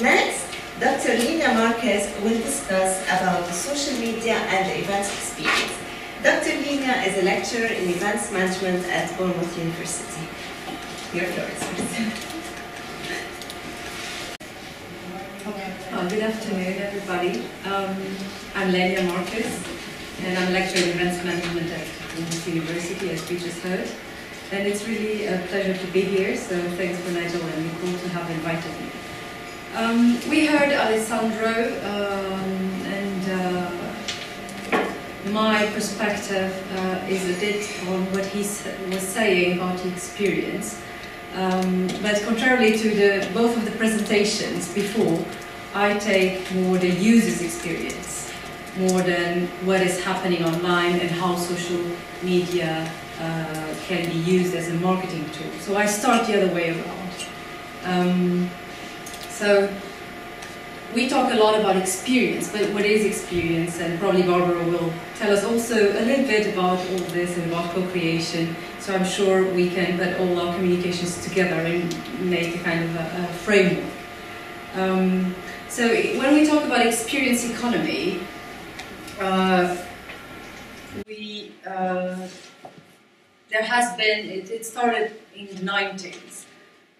Next, Dr. Lénia Marques will discuss about the social media and the events experience. Dr. Lénia is a lecturer in events management at Bournemouth University. Your floor is yours. Good afternoon, everybody. I'm Lénia Marques, and I'm a lecturer in events management at Bournemouth University, as we just heard. And it's really a pleasure to be here, so thanks for Nigel and Nicole to have invited me. We heard Alessandro, and my perspective is a bit on what he was saying about the experience. But contrarily to both of the presentations before, I take more the user's experience, more than what is happening online and how social media can be used as a marketing tool. So I start the other way around. So we talk a lot about experience, but what is experience? And probably Barbara will tell us also a little bit about all this and about co-creation. So I'm sure we can put all our communications together and make a kind of a framework. So when we talk about experience economy, there has been, it started in the 90s,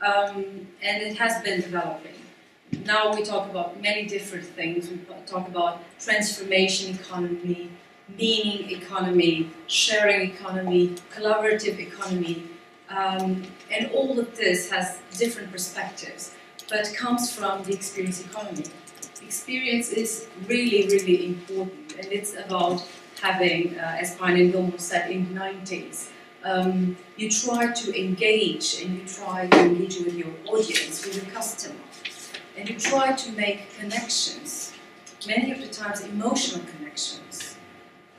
and it has been developing. Now we talk about many different things. We talk about transformation economy, meaning economy, sharing economy, collaborative economy, and all of this has different perspectives, but comes from the experience economy. Experience is really, really important, and it's about having, as Pine and Gilmore said in the 90s, you try to engage, and you try to engage with your audience, with your customer, and you try to make connections, many of the times emotional connections.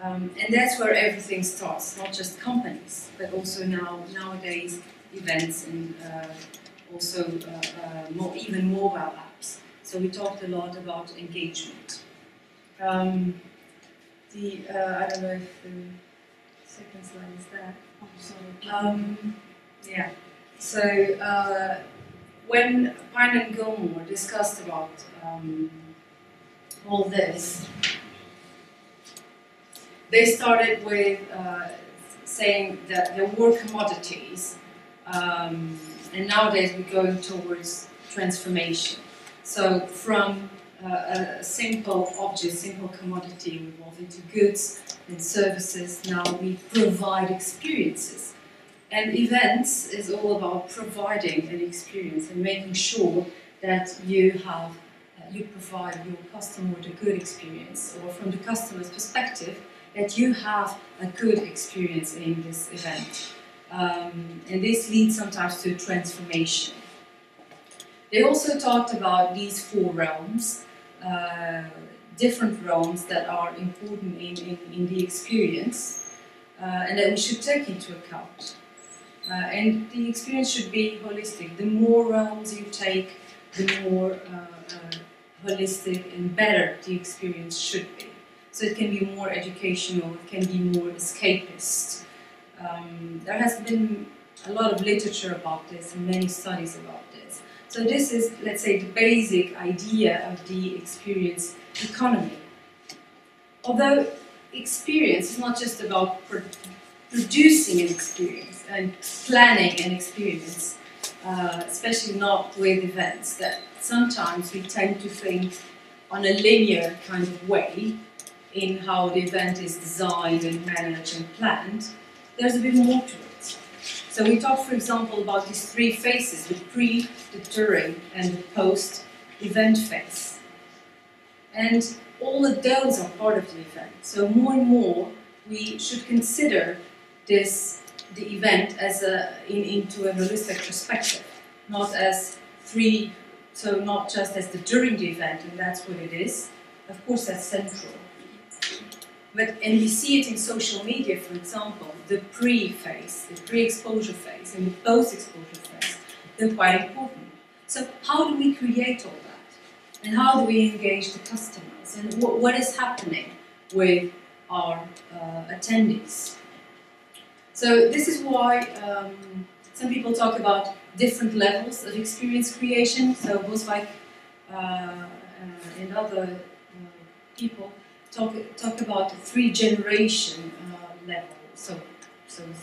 And that's where everything starts, not just companies, but also nowadays events and also even mobile apps. So we talked a lot about engagement. I don't know if the second slide is there. Yeah. So when Pine and Gilmore discussed about all this, they started with saying that there were commodities, and nowadays we're going towards transformation. So from a simple object, simple commodity, we evolve into goods and services. Now we provide experiences. And events is all about providing an experience and making sure that you provide your customer with a good experience, or from the customer's perspective, that you have a good experience in this event. And this leads sometimes to transformation. They also talked about these four realms, different realms that are important in the experience, and that we should take into account. And the experience should be holistic. The more realms you take, the more holistic and better the experience should be. So it can be more educational, it can be more escapist. There has been a lot of literature about this and many studies about this. So this is, let's say, the basic idea of the experience economy. Although experience is not just about producing an experience and planning an experience, especially not with events, that sometimes we tend to think on a linear kind of way in how the event is designed and managed and planned. There's a bit more to it. So we talked, for example, about these three phases, the pre, the during, and the post-event phase. And all of those are part of the event. So more and more, we should consider the event as into a holistic perspective, not as three, so not just as the during the event, and that's what it is. Of course, that's central. And we see it in social media, for example, the pre-phase, the pre-exposure phase, and the post-exposure phase. They're quite important. So how do we create all that? And how do we engage the customers? And what is happening with our attendees? So this is why some people talk about different levels of experience creation. So both like and other people talk about the three generation level. So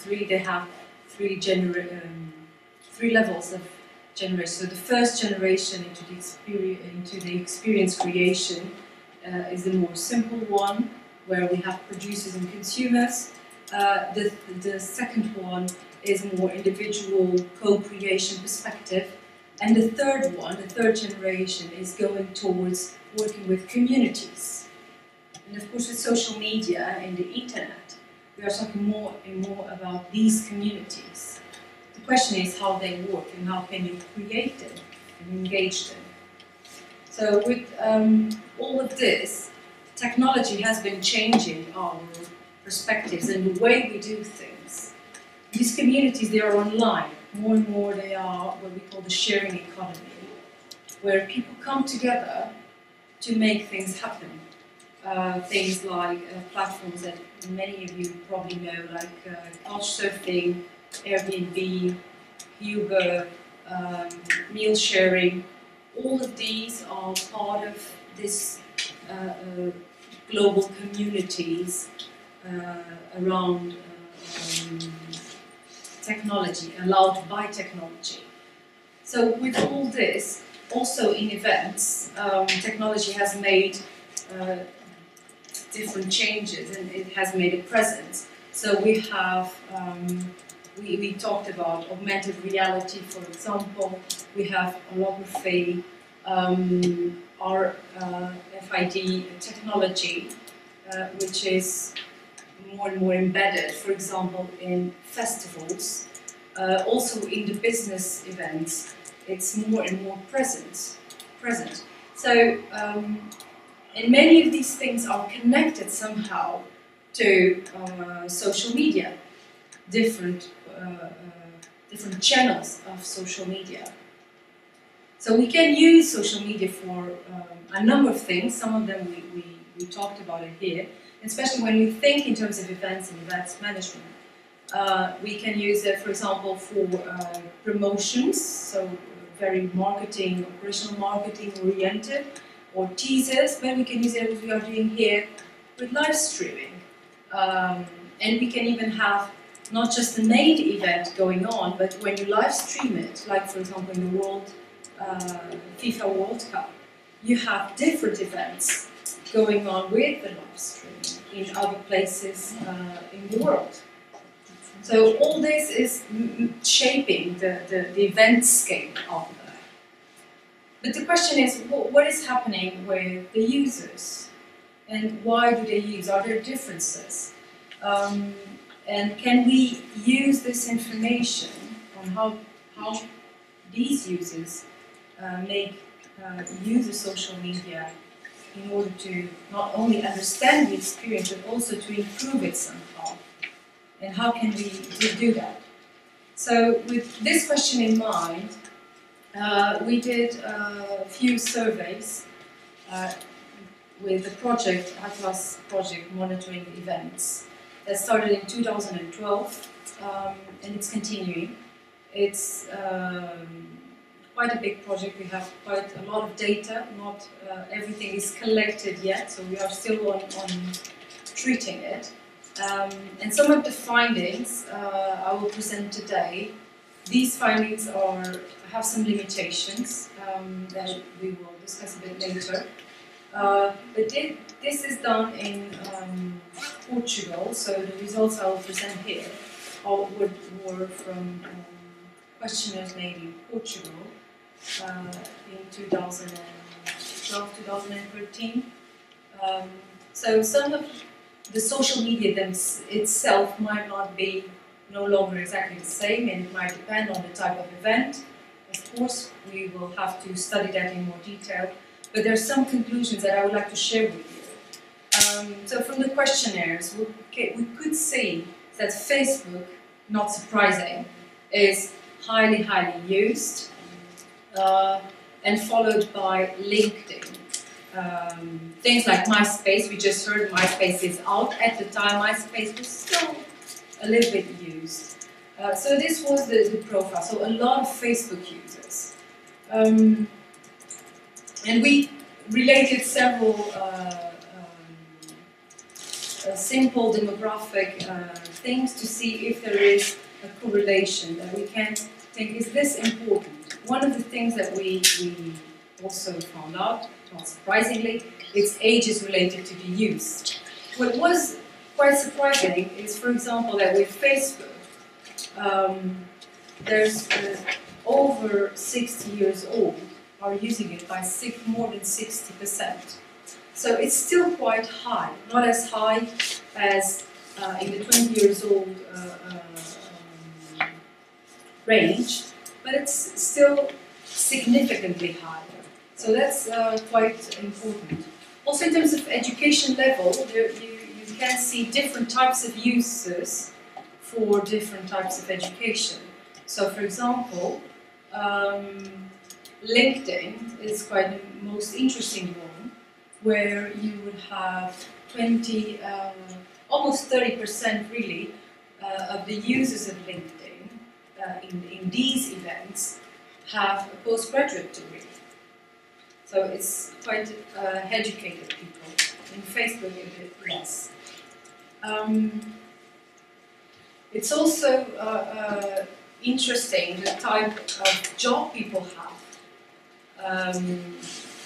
they have three levels of generation. So the first generation into the experience creation is the more simple one, where we have producers and consumers. The second one is more individual co-creation perspective. And the third one, the third generation, is going towards working with communities. And of course with social media and the internet, we are talking more and more about these communities. The question is how they work and how can you create them and engage them. So with all of this, technology has been changing our perspectives and the way we do things. These communities, they are online. More and more they are what we call the sharing economy, where people come together to make things happen. Things like platforms that many of you probably know, like couchsurfing, Airbnb, Uber, meal sharing. All of these are part of this global communities around technology, allowed by technology. So with all this, also in events, technology has made different changes and it has made a presence. So we have, we talked about augmented reality, for example. We have holography, RFID technology, which is more and more embedded, for example, in festivals. Also in the business events, it's more and more present. So, and many of these things are connected somehow to social media, different channels of social media. So we can use social media for a number of things. Some of them we talked about it here, especially when we think in terms of events and events management. We can use it, for example, for promotions, so very operational marketing oriented, or teasers, but we can use it as we are doing here with live streaming. And we can even have not just the main event going on, but when you live stream it, like for example in the FIFA World Cup, you have different events going on with the live streaming in other places in the world. So all this is shaping the event scale of that. But the question is, what is happening with the users? And why do they use? Are there differences? And can we use this information on how these users use the social media in order to not only understand the experience, but also to improve it somehow? And how can we do that? So with this question in mind, we did a few surveys with the project, Atlas project, monitoring events, that started in 2012, and it's continuing. It's quite a big project. We have quite a lot of data. Not everything is collected yet, so we are still on treating it. And some of the findings I will present today. These findings have some limitations that we will discuss a bit later. But this is done in Portugal, so the results I will present here were from questionnaires made in Portugal in 2012, 2013. So some of the social media itself might not be no longer exactly the same, and it might depend on the type of event. Of course, we will have to study that in more detail, but there are some conclusions that I would like to share with you. So from the questionnaires, we could see that Facebook, not surprising, is highly used, and followed by LinkedIn. Things like MySpace, we just heard MySpace is out. At the time, MySpace was still a little bit used. So this was the profile, so a lot of Facebook users. And we related several simple demographic things to see if there is a correlation that we can think, is this important? One of the things that we also found out, not surprisingly, is age is related to the use. What was quite surprising is, for example, that with Facebook, there's over 60 years old are using it by more than 60%. So it's still quite high, not as high as in the 20 years old range, but it's still significantly higher. So that's quite important. Also in terms of education level, you can see different types of uses for different types of education. So for example, LinkedIn is quite the most interesting one, where you would have almost 30% really of the users of LinkedIn in these events have a postgraduate degree. So it's quite educated people. In Facebook, a bit less. It's also interesting the type of job people have.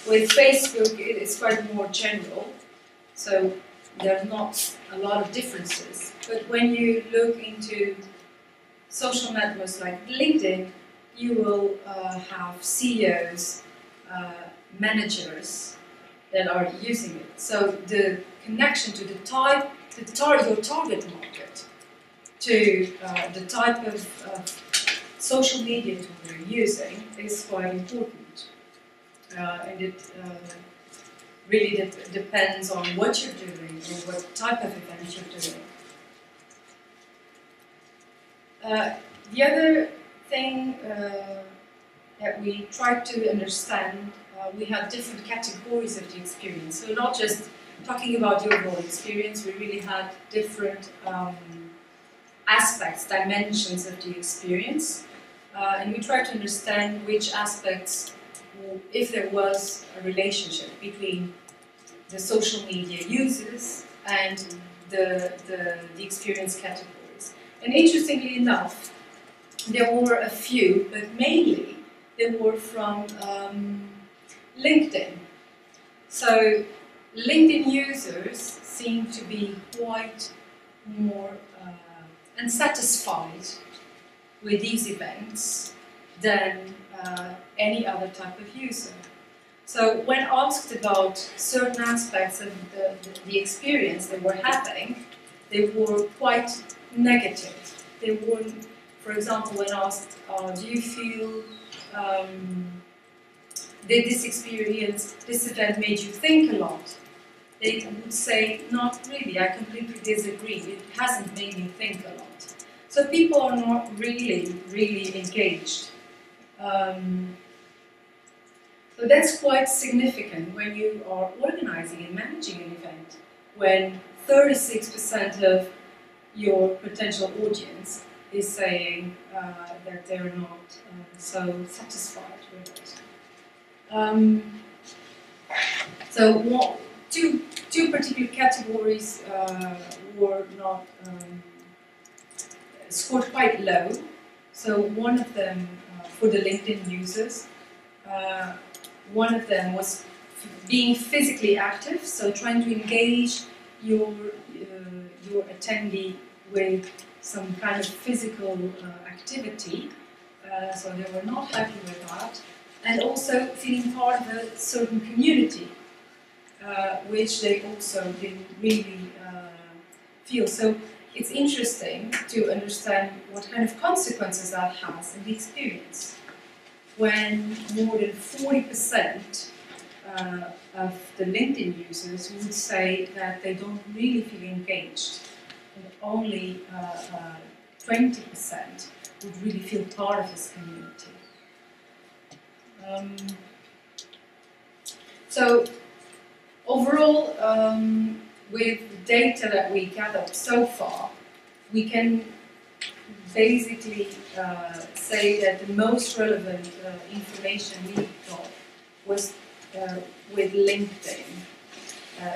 With Facebook, it's quite more general, so there's not a lot of differences. But when you look into social networks like LinkedIn, you will have CEOs, managers that are using it. So the connection to your target market, to the type of social media tool you're using is quite important. And it really depends on what you're doing or what type of event you're doing. The other thing that we tried to understand, we had different categories of the experience. So not just talking about the overall experience, we really had different aspects, dimensions of the experience. And we tried to understand which aspects, if there was a relationship between the social media users and the experience categories. And interestingly enough, there were a few, but mainly they were from LinkedIn. So LinkedIn users seem to be quite more unsatisfied with these events than any other type of user. So when asked about certain aspects of the experience they were having, they were quite negative. They weren't, for example, when asked, do you feel, did this experience, this event made you think a lot? They would say, not really, I completely disagree, it hasn't made me think a lot. So people are not really engaged. So that's quite significant when you are organizing and managing an event, when 36% of your potential audience is saying that they're not so satisfied with it. So two particular categories were not scored quite low. So one of them, for the LinkedIn users, one of them was being physically active, so trying to engage your attendee with some kind of physical activity. So they were not happy with that. And also feeling part of a certain community, which they also didn't really feel. So it's interesting to understand what kind of consequences that has in the experience. When more than 40% of the LinkedIn users would say that they don't really feel engaged, and only 20% would really feel part of this community. So overall, with the data that we gathered so far, we can basically say that the most relevant information we got was with LinkedIn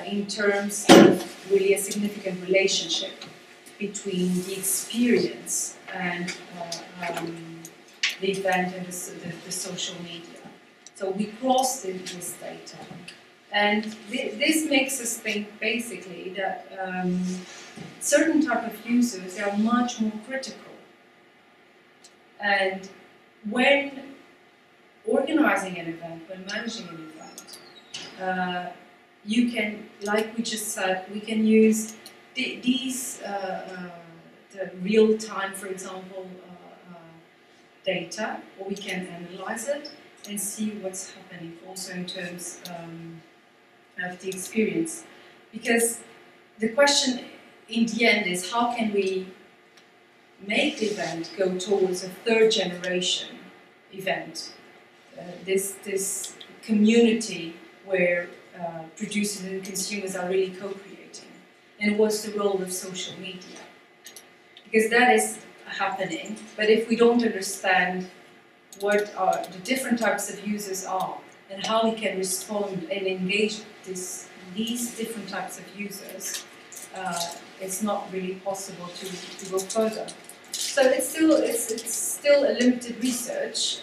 in terms of really a significant relationship between the experience and the event and the social media. So we cross this data. And this makes us think basically that certain type of users are much more critical. And when organizing an event, when managing an event, you can, like we just said, we can use these the real-time, for example, data, or we can analyze it and see what's happening also in terms of the experience. Because the question in the end is, how can we make the event go towards a third generation event? This community where producers and consumers are really co-creating. And what's the role of social media? Because that is happening, but if we don't understand what the different types of users are and how we can respond and engage these different types of users, it's not really possible to go further. So it's still a limited research,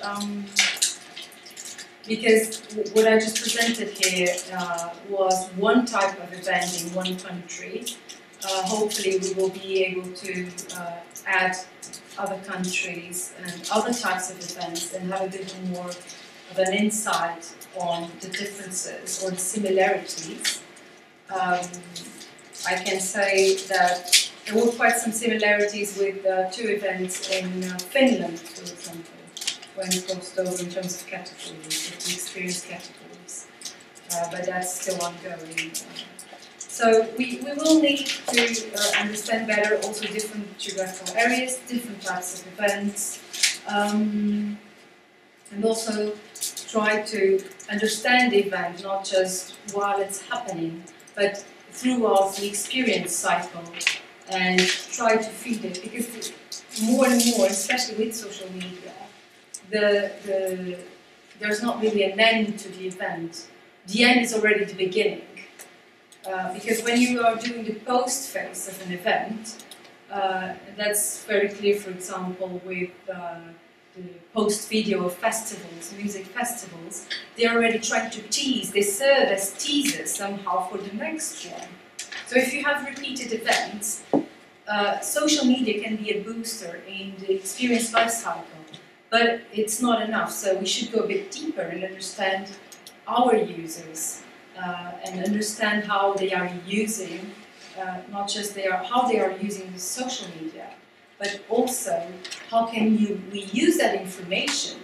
because what I just presented here was one type of event in one country. Hopefully we will be able to add other countries and other types of events and have a bit more of an insight on the differences or the similarities. I can say that there were quite some similarities with two events in Finland, for example, when it goes over in terms of categories, of the experience categories. But that's still ongoing. So we will need to understand better also different geographical areas, different types of events, and also try to understand the event, not just while it's happening, but throughout the experience cycle, and try to feed it, because more and more, especially with social media, there's not really an end to the event. The end is already the beginning. Because when you are doing the post phase of an event, that's very clear, for example, with the post video of festivals, music festivals, they're already trying to tease, they serve as teasers somehow for the next one. So if you have repeated events, social media can be a booster in the experience life cycle, but it's not enough, so we should go a bit deeper and understand our users. And understand how they are using, not just how they are using the social media, but also how can we use that information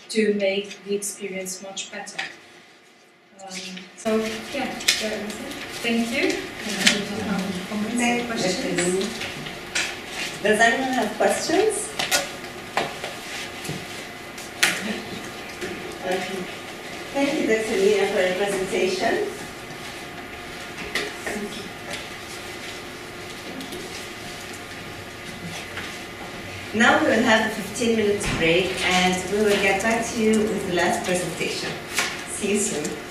to make the experience much better. So yeah, that was it. Thank you. Any questions? Does anyone have questions? Okay. Thank you, Dr. Lénia, for your presentation. Thank you. Now we will have a 15-minute break and we will get back to you with the last presentation. See you soon.